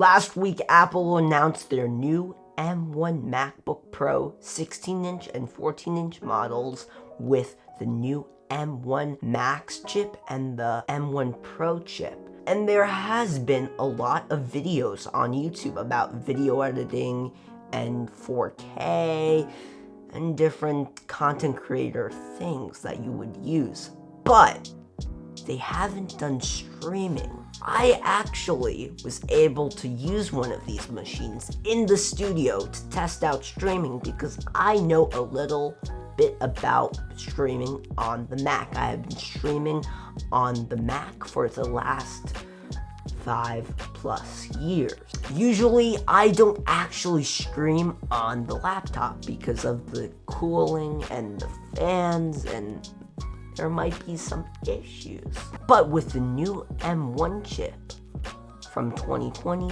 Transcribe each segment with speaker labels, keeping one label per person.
Speaker 1: Last week, Apple announced their new M1 MacBook Pro 16-inch and 14-inch models with the new M1 Max chip and the M1 Pro chip. And there has been a lot of videos on YouTube about video editing and 4K and different content creator things that you would use. But they haven't done streaming. I actually was able to use one of these machines in the studio to test out streaming because I know a little bit about streaming on the Mac. I have been streaming on the Mac for the last 5+ years. Usually I don't actually stream on the laptop because of the cooling and the fans, and there might be some issues. But with the new M1 chip from 2020,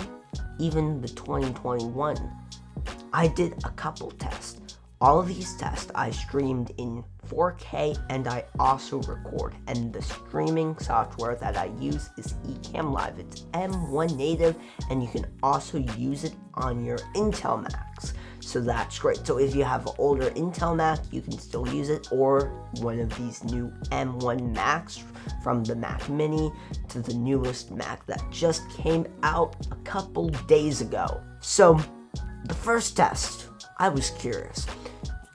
Speaker 1: even the 2021, I did a couple tests. All of these tests I streamed in 4K and I also record. And the streaming software that I use is ECamm Live. It's M1 native and you can also use it on your Intel Macs. So that's great. So if you have an older Intel Mac, you can still use it, or one of these new M1 Macs from the Mac Mini to the newest Mac that just came out a couple days ago. So the first test, I was curious.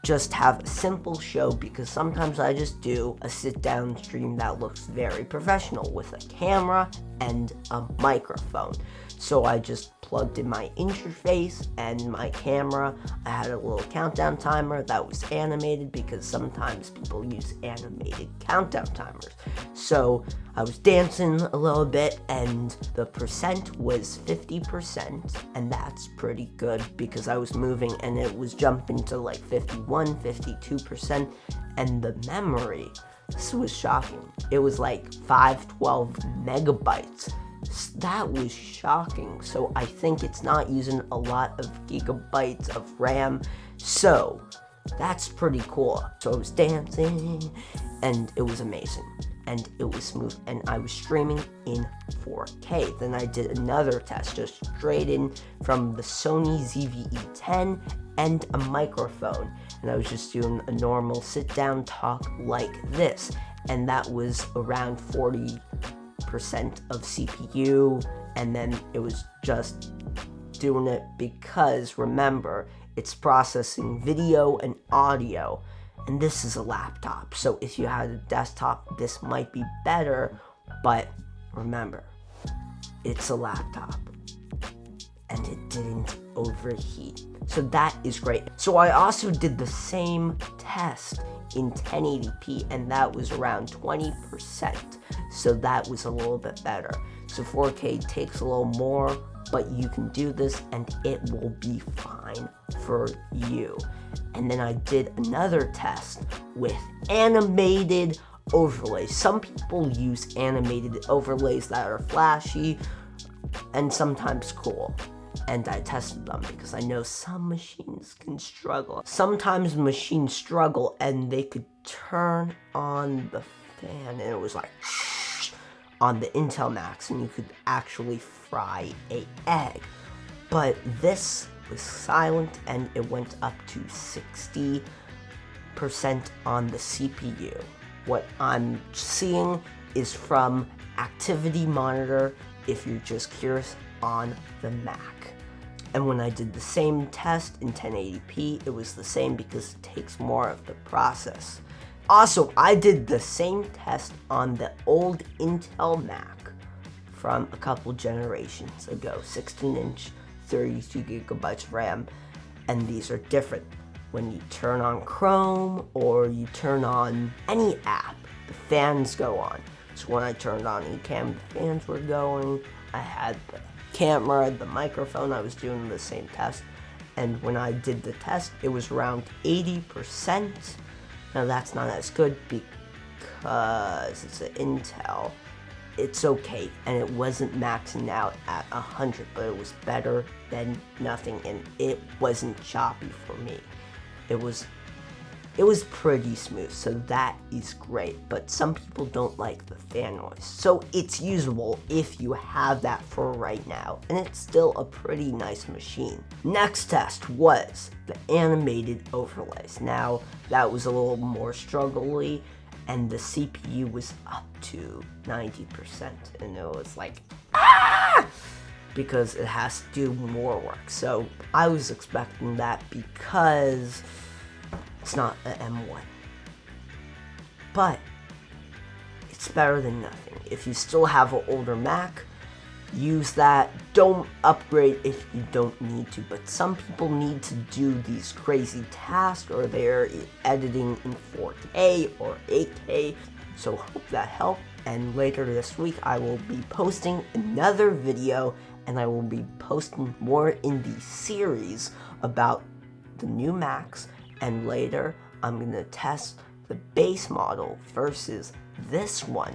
Speaker 1: Just have a simple show because sometimes I just do a sit-down stream that looks very professional with a camera and a microphone. So I just plugged in my interface and my camera. I had a little countdown timer that was animated because sometimes people use animated countdown timers. So I was dancing a little bit and the percent was 50%, and that's pretty good because I was moving and it was jumping to like 51, 52%, and the memory, this was shocking. It was like 512 megabytes. That was shocking. So I think it's not using a lot of gigabytes of RAM. So that's pretty cool. So I was dancing and it was amazing. And it was smooth, and I was streaming in 4K. Then I did another test just straight in from the Sony ZV-E10 and a microphone. And I was just doing a normal sit-down talk like this. And that was around 40% of CPU, and then it was just doing it because, remember, it's processing video and audio, and this is a laptop. So if you had a desktop, this might be better, but remember, it's a laptop, and it didn't overheat. So that is great. So I also did the same test in 1080p, and that was around 20%. So that was a little bit better. So 4K takes a little more, but you can do this and it will be fine for you. And then I did another test with animated overlays. Some people use animated overlays that are flashy and sometimes cool. And I tested them because I know some machines can struggle. Sometimes machines struggle and they could turn on the fan and it was like on the Intel Macs and you could actually fry an egg. But this was silent and it went up to 60% on the CPU. What I'm seeing is from Activity Monitor if you're just curious on the Mac. And when I did the same test in 1080p, it was the same because it takes more of the process. Also, I did the same test on the old Intel Mac from a couple generations ago, 16-inch, 32 gigabytes of RAM, and these are different. When you turn on Chrome or you turn on any app, the fans go on. So when I turned on ECamm, the fans were going. I had the camera, the microphone, I was doing the same test, and when I did the test, it was around 80%. Now that's not as good because it's an Intel. It's okay, and it wasn't maxing out at 100, but it was better than nothing, and it wasn't choppy for me. It was it was pretty smooth, so that is great, but some people don't like the fan noise. So it's usable if you have that for right now, and it's still a pretty nice machine. Next test was the animated overlays. Now, that was a little more struggly, and the CPU was up to 90%, and it was like, ah! Because it has to do more work. So I was expecting that because it's not an M1. But it's better than nothing. If you still have an older Mac, use that. Don't upgrade if you don't need to. But some people need to do these crazy tasks, or they're editing in 4K or 8K. So hope that helped. And later this week, I will be posting another video, and I will be posting more in the series about the new Macs. And later, I'm gonna test the base model versus this one.